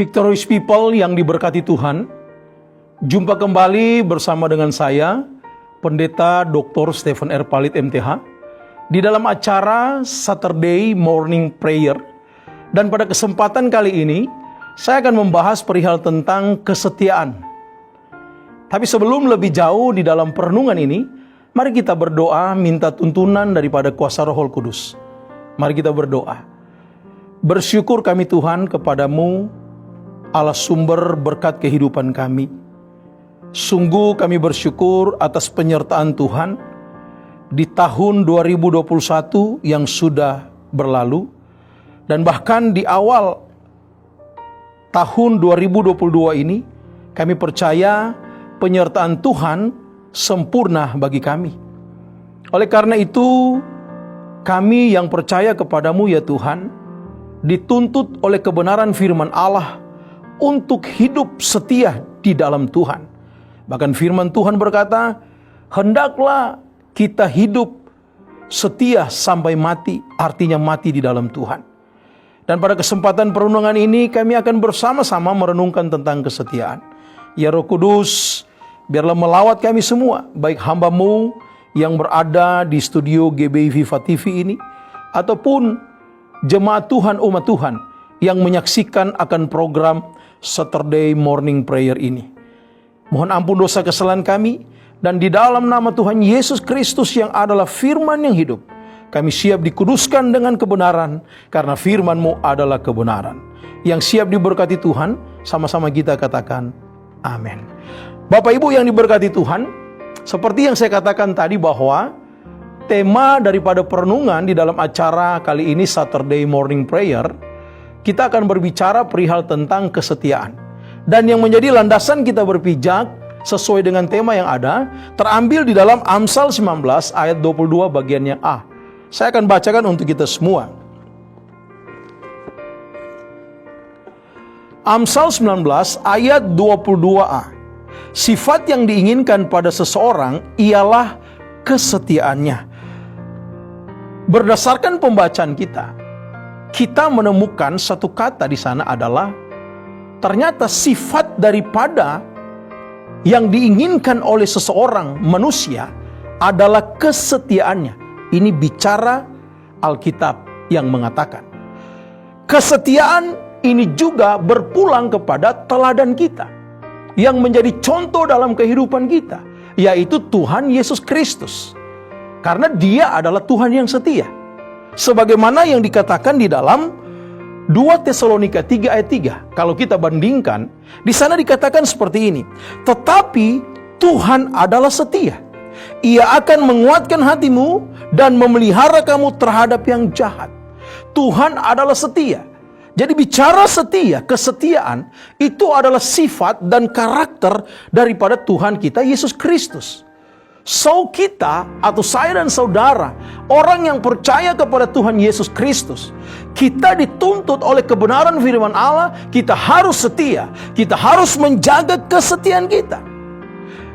Victorious People yang diberkati Tuhan, jumpa kembali bersama dengan saya, Pendeta Dr. Stephen R. Palit MTH, di dalam acara Saturday Morning Prayer. Dan pada kesempatan kali ini, saya akan membahas perihal tentang kesetiaan. Tapi sebelum lebih jauh di dalam perenungan ini, mari kita berdoa minta tuntunan daripada kuasa Roh Kudus. Mari kita berdoa. Bersyukur kami Tuhan kepadamu, Allah sumber berkat kehidupan kami. Sungguh kami bersyukur atas penyertaan Tuhan di tahun 2021 yang sudah berlalu, dan bahkan di awal tahun 2022 ini kami percaya penyertaan Tuhan sempurna bagi kami. Oleh karena itu, kami yang percaya kepadamu ya Tuhan, dituntut oleh kebenaran firman Allah untuk hidup setia di dalam Tuhan. Bahkan firman Tuhan berkata, hendaklah kita hidup setia sampai mati, artinya mati di dalam Tuhan. Dan pada kesempatan perenungan ini kami akan bersama-sama merenungkan tentang kesetiaan. Ya Roh Kudus, biarlah melawat kami semua, baik hamba-Mu yang berada di studio GBI Viva TV ini, ataupun jemaat Tuhan, umat Tuhan yang menyaksikan akan program Saturday Morning Prayer ini. Mohon ampun dosa kesalahan kami, dan di dalam nama Tuhan Yesus Kristus yang adalah firman yang hidup, kami siap dikuduskan dengan kebenaran, karena firman-Mu adalah kebenaran. Yang siap diberkati Tuhan, sama-sama kita katakan amin. Bapak Ibu yang diberkati Tuhan, seperti yang saya katakan tadi bahwa tema daripada perenungan di dalam acara kali ini Saturday Morning Prayer, kita akan berbicara perihal tentang kesetiaan. Dan yang menjadi landasan kita berpijak sesuai dengan tema yang ada, terambil di dalam Amsal 19 ayat 22 bagian yang A. Saya akan bacakan untuk kita semua. Amsal 19 ayat 22a. Sifat yang diinginkan pada seseorang ialah kesetiaannya. Berdasarkan pembacaan kita menemukan satu kata di sana adalah ternyata sifat daripada yang diinginkan oleh seseorang manusia adalah kesetiaannya. Ini bicara Alkitab yang mengatakan. Kesetiaan ini juga berpulang kepada teladan kita yang menjadi contoh dalam kehidupan kita, yaitu Tuhan Yesus Kristus. Karena Dia adalah Tuhan yang setia. Sebagaimana yang dikatakan di dalam 2 Tesalonika 3 ayat 3. Kalau kita bandingkan, di sana dikatakan seperti ini. Tetapi Tuhan adalah setia. Ia akan menguatkan hatimu dan memelihara kamu terhadap yang jahat. Tuhan adalah setia. Jadi bicara setia, kesetiaan itu adalah sifat dan karakter daripada Tuhan kita Yesus Kristus. So kita atau saya dan saudara, orang yang percaya kepada Tuhan Yesus Kristus, kita dituntut oleh kebenaran firman Allah, kita harus setia, kita harus menjaga kesetiaan kita.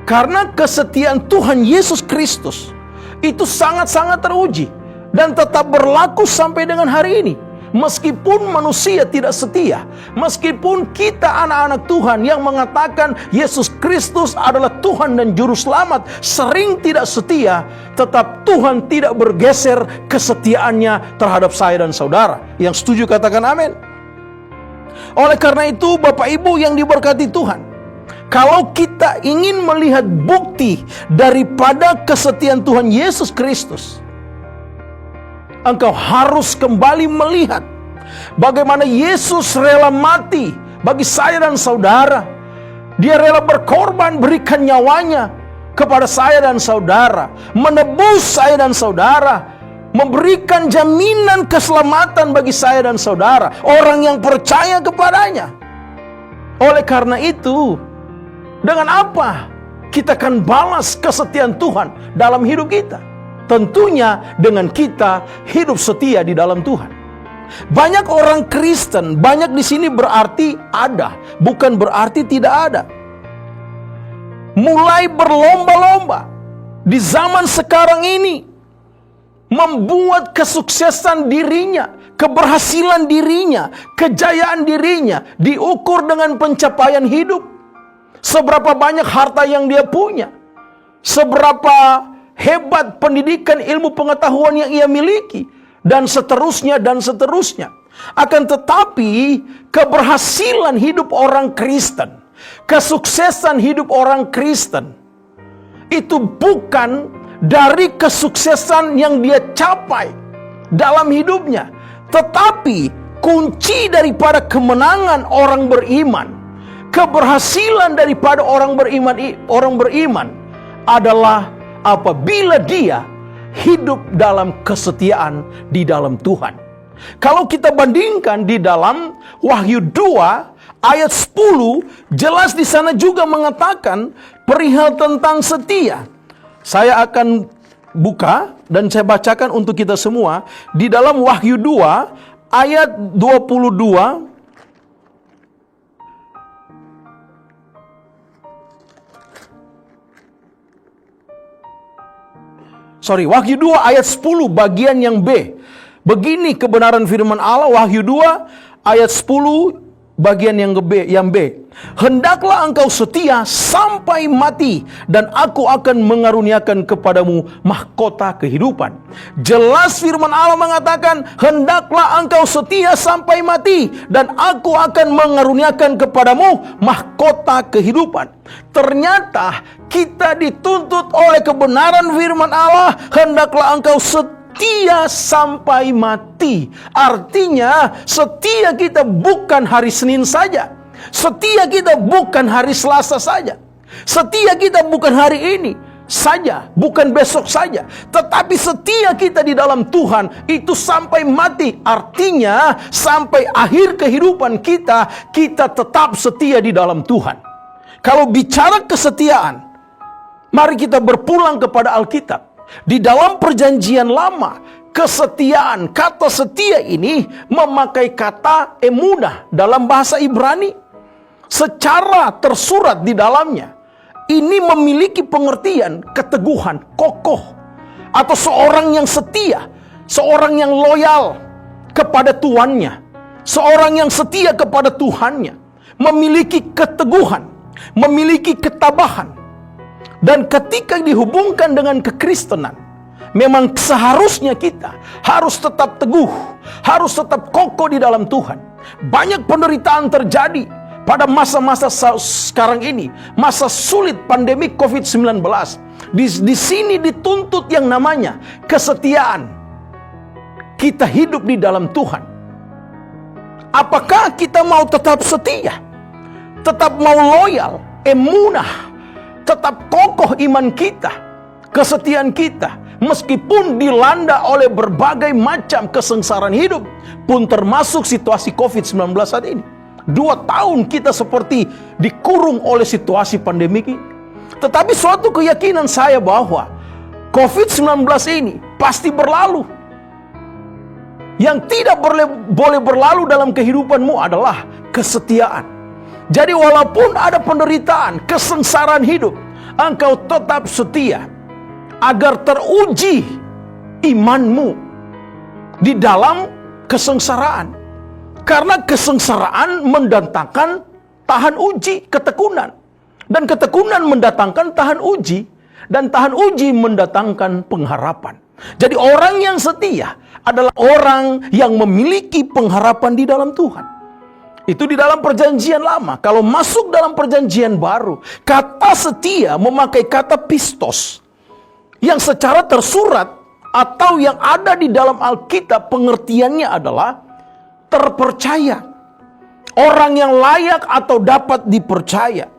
Karena kesetiaan Tuhan Yesus Kristus itu sangat-sangat teruji dan tetap berlaku sampai dengan hari ini. Meskipun manusia tidak setia, meskipun kita anak-anak Tuhan yang mengatakan Yesus Kristus adalah Tuhan dan Juru Selamat sering tidak setia, tetap Tuhan tidak bergeser kesetiaannya terhadap saya dan saudara. Yang setuju katakan amin. Oleh karena itu Bapak Ibu yang diberkati Tuhan, kalau kita ingin melihat bukti daripada kesetiaan Tuhan Yesus Kristus, engkau harus kembali melihat bagaimana Yesus rela mati bagi saya dan saudara. Dia rela berkorban, berikan nyawanya kepada saya dan saudara, menebus saya dan saudara, memberikan jaminan keselamatan bagi saya dan saudara, orang yang percaya kepadanya. Oleh karena itu, dengan apa kita akan balas kesetiaan Tuhan dalam hidup kita? Tentunya dengan kita hidup setia di dalam Tuhan. Banyak orang Kristen, banyak di sini berarti ada, bukan berarti tidak ada. Mulai berlomba-lomba di zaman sekarang ini membuat kesuksesan dirinya, keberhasilan dirinya, kejayaan dirinya diukur dengan pencapaian hidup. Seberapa banyak harta yang dia punya, seberapa hebat pendidikan, ilmu pengetahuan yang ia miliki, dan seterusnya dan seterusnya. Akan tetapi keberhasilan hidup orang Kristen, kesuksesan hidup orang Kristen itu bukan dari kesuksesan yang dia capai dalam hidupnya, tetapi kunci daripada kemenangan orang beriman, keberhasilan daripada orang beriman adalah apabila dia hidup dalam kesetiaan di dalam Tuhan. Kalau kita bandingkan di dalam Wahyu 2 ayat 10, jelas di sana juga mengatakan perihal tentang setia. Saya akan buka dan saya bacakan untuk kita semua di dalam Wahyu 2 ayat 22. Wahyu 2 ayat 10 bagian yang B. Begini kebenaran firman Allah, Wahyu 2 ayat 10 bagian yang B. Hendaklah engkau setia sampai mati, dan aku akan mengaruniakan kepadamu mahkota kehidupan. Jelas firman Allah mengatakan, hendaklah engkau setia sampai mati, dan aku akan mengaruniakan kepadamu mahkota kehidupan. Ternyata kita dituntut oleh kebenaran firman Allah, hendaklah engkau setia sampai mati. Artinya setia kita bukan hari Senin saja, setia kita bukan hari Selasa saja, setia kita bukan hari ini saja, bukan besok saja, tetapi setia kita di dalam Tuhan itu sampai mati. Artinya sampai akhir kehidupan kita, kita tetap setia di dalam Tuhan. Kalau bicara kesetiaan, mari kita berpulang kepada Alkitab. Di dalam perjanjian lama, kesetiaan, kata setia ini memakai kata emunah dalam bahasa Ibrani. Secara tersurat di dalamnya, ini memiliki pengertian keteguhan, kokoh, atau seorang yang setia, seorang yang loyal kepada tuannya, seorang yang setia kepada Tuhannya, memiliki keteguhan, memiliki ketabahan. Dan ketika dihubungkan dengan kekristenan, memang seharusnya kita harus tetap teguh, harus tetap kokoh di dalam Tuhan. Banyak penderitaan terjadi pada masa-masa sekarang ini, masa sulit pandemi COVID-19. Di sini dituntut yang namanya kesetiaan. Kita hidup di dalam Tuhan. Apakah kita mau tetap setia? Tetap mau loyal, emunah, tetap kokoh iman kita, kesetiaan kita, meskipun dilanda oleh berbagai macam kesengsaraan hidup, pun termasuk situasi COVID-19 saat ini. 2 tahun kita seperti dikurung oleh situasi pandemi ini. Tetapi suatu keyakinan saya bahwa COVID-19 ini pasti berlalu. Yang tidak boleh berlalu dalam kehidupanmu adalah kesetiaan. Jadi walaupun ada penderitaan, kesengsaraan hidup, engkau tetap setia agar teruji imanmu di dalam kesengsaraan. Karena kesengsaraan mendatangkan tahan uji, ketekunan. Dan ketekunan mendatangkan tahan uji. Dan tahan uji mendatangkan pengharapan. Jadi orang yang setia adalah orang yang memiliki pengharapan di dalam Tuhan. Itu di dalam perjanjian lama. Kalau masuk dalam perjanjian baru, kata setia memakai kata pistos, yang secara tersurat atau yang ada di dalam Alkitab pengertiannya adalah terpercaya, orang yang layak atau dapat dipercaya,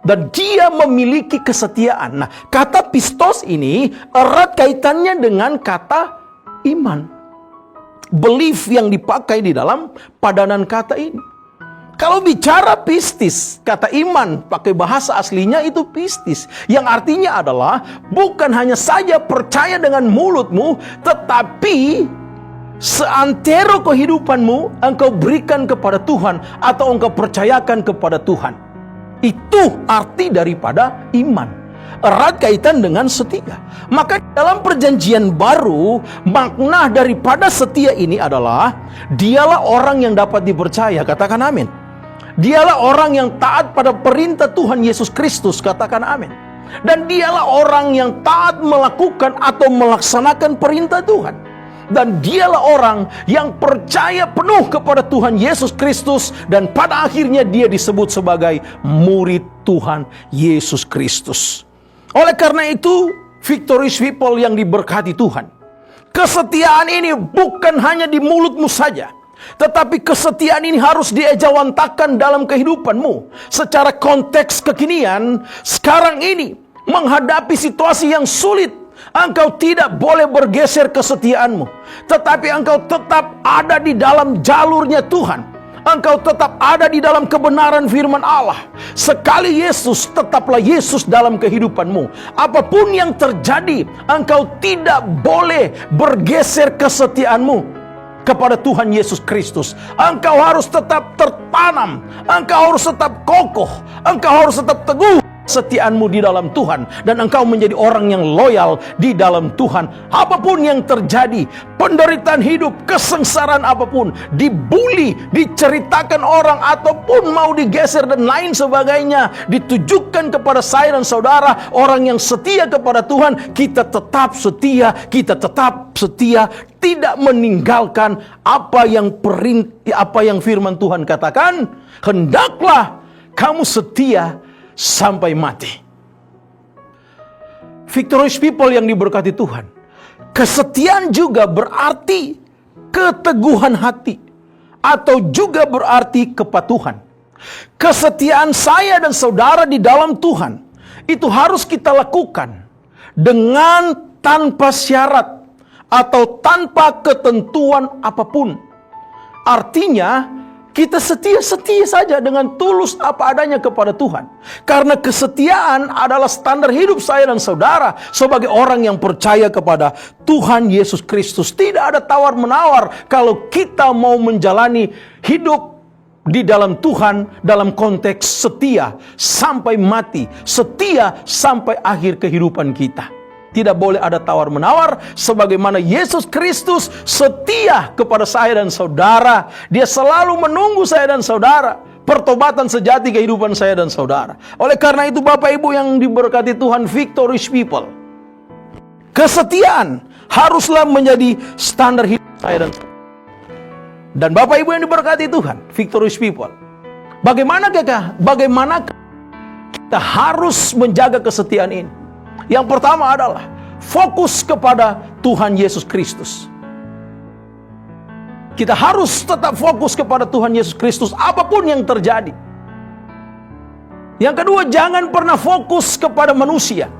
dan dia memiliki kesetiaan. Nah, kata pistos ini erat kaitannya dengan kata iman, belief yang dipakai di dalam padanan kata ini. Kalau bicara pistis, kata iman pakai bahasa aslinya itu pistis, yang artinya adalah bukan hanya saja percaya dengan mulutmu, tetapi seantero kehidupanmu engkau berikan kepada Tuhan atau engkau percayakan kepada Tuhan. Itu arti daripada iman. erat kaitan dengan setia. Maka dalam perjanjian baru, makna daripada setia ini adalah dialah orang yang dapat dipercaya. Katakan amin. Dialah orang yang taat pada perintah Tuhan Yesus Kristus. Katakan amin. Dan dialah orang yang taat melakukan atau melaksanakan perintah Tuhan. Dan dialah orang yang percaya penuh kepada Tuhan Yesus Kristus, dan pada akhirnya dia disebut sebagai murid Tuhan Yesus Kristus. Oleh karena itu, Victorious People yang diberkati Tuhan, kesetiaan ini bukan hanya di mulutmu saja, tetapi kesetiaan ini harus diejawantakan dalam kehidupanmu. Secara konteks kekinian, sekarang ini menghadapi situasi yang sulit, engkau tidak boleh bergeser kesetiaanmu, tetapi engkau tetap ada di dalam jalurnya Tuhan. Engkau tetap ada di dalam kebenaran firman Allah. Sekali Yesus, tetaplah Yesus dalam kehidupanmu. Apapun yang terjadi, engkau tidak boleh bergeser kesetiaanmu kepada Tuhan Yesus Kristus. Engkau harus tetap tertanam, engkau harus tetap kokoh, engkau harus tetap teguh kesetiaanmu di dalam Tuhan, dan engkau menjadi orang yang loyal di dalam Tuhan. Apapun yang terjadi, penderitaan hidup, kesengsaraan apapun, dibully, diceritakan orang, ataupun mau digeser dan lain sebagainya, ditujukan kepada saya dan saudara, orang yang setia kepada Tuhan, kita tetap setia, tidak meninggalkan apa yang firman Tuhan katakan. Hendaklah kamu setia sampai mati. Victorious People yang diberkati Tuhan, kesetiaan juga berarti keteguhan hati, atau juga berarti kepatuhan. Kesetiaan saya dan saudara di dalam Tuhan itu harus kita lakukan dengan tanpa syarat atau tanpa ketentuan apapun. Artinya kita setia saja dengan tulus apa adanya kepada Tuhan. Karena kesetiaan adalah standar hidup saya dan saudara sebagai orang yang percaya kepada Tuhan Yesus Kristus. Tidak ada tawar-menawar kalau kita mau menjalani hidup di dalam Tuhan dalam konteks setia sampai mati, setia sampai akhir kehidupan kita. Tidak boleh ada tawar-menawar, sebagaimana Yesus Kristus setia kepada saya dan saudara. Dia selalu menunggu saya dan saudara, pertobatan sejati kehidupan saya dan saudara. Oleh karena itu, Bapak Ibu yang diberkati Tuhan, Victorious People, kesetiaan haruslah menjadi standar hidup saya dan saudara. Dan Bapak Ibu yang diberkati Tuhan, Victorious People, bagaimana kita harus menjaga kesetiaan ini? Yang pertama adalah fokus kepada Tuhan Yesus Kristus. Kita harus tetap fokus kepada Tuhan Yesus Kristus apapun yang terjadi. Yang kedua, jangan pernah fokus kepada manusia.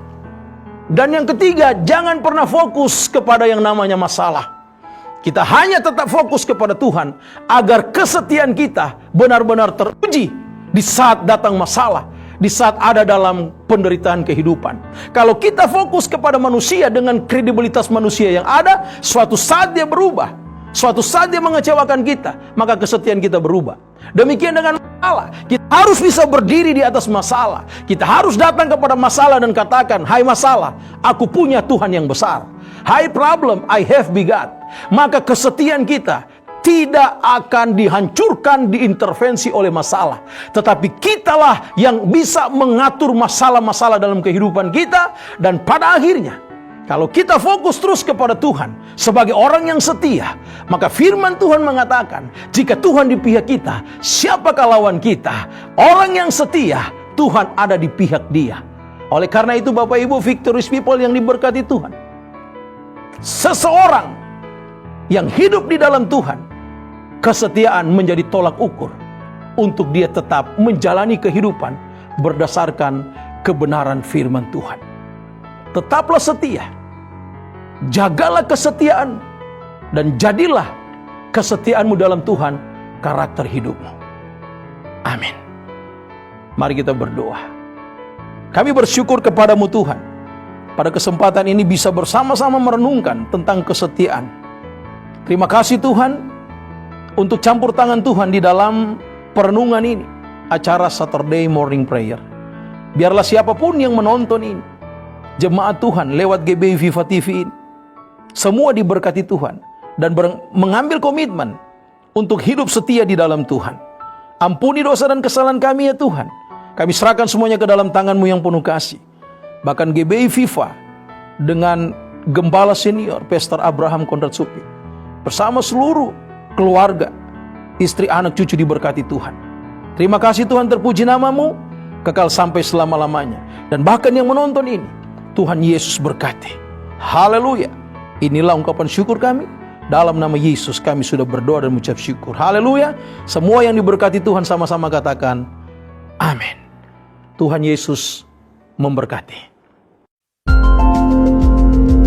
Dan yang ketiga, jangan pernah fokus kepada yang namanya masalah. Kita hanya tetap fokus kepada Tuhan agar kesetiaan kita benar-benar teruji di saat datang masalah, di saat ada dalam penderitaan kehidupan. Kalau kita fokus kepada manusia dengan kredibilitas manusia yang ada, suatu saat dia berubah, suatu saat dia mengecewakan kita, maka kesetiaan kita berubah. Demikian dengan masalah, kita harus bisa berdiri di atas masalah. Kita harus datang kepada masalah dan katakan, "Hai masalah, aku punya Tuhan yang besar. Hai problem, I have big God." Maka kesetiaan kita tidak akan dihancurkan, diintervensi oleh masalah. Tetapi kitalah yang bisa mengatur masalah-masalah dalam kehidupan kita. Dan pada akhirnya, kalau kita fokus terus kepada Tuhan sebagai orang yang setia, maka firman Tuhan mengatakan, jika Tuhan di pihak kita, siapakah lawan kita? Orang yang setia, Tuhan ada di pihak dia. Oleh karena itu, Bapak Ibu Victorious People yang diberkati Tuhan, seseorang yang hidup di dalam Tuhan, kesetiaan menjadi tolak ukur untuk dia tetap menjalani kehidupan berdasarkan kebenaran firman Tuhan. Tetaplah setia, jagalah kesetiaan, dan jadilah kesetiaanmu dalam Tuhan karakter hidupmu. Amin. Mari kita berdoa. Kami bersyukur kepadamu Tuhan, pada kesempatan ini bisa bersama-sama merenungkan tentang kesetiaan. Terima kasih Tuhan untuk campur tangan Tuhan di dalam perenungan ini, acara Saturday Morning Prayer. Biarlah siapapun yang menonton ini jemaat Tuhan lewat GBI Viva TV ini, semua diberkati Tuhan dan mengambil komitmen untuk hidup setia di dalam Tuhan. Ampuni dosa dan kesalahan kami ya Tuhan. Kami serahkan semuanya ke dalam tangan-Mu yang penuh kasih. Bahkan GBI Viva dengan Gembala Senior Pastor Abraham Konrad Supit bersama seluruh keluarga, istri, anak, cucu diberkati Tuhan. Terima kasih Tuhan, terpuji nama-Mu, kekal sampai selama-lamanya. Dan bahkan yang menonton ini, Tuhan Yesus berkati. Haleluya. Inilah ungkapan syukur kami. Dalam nama Yesus kami sudah berdoa dan mengucap syukur. Haleluya. Semua yang diberkati Tuhan sama-sama katakan amin. Tuhan Yesus memberkati.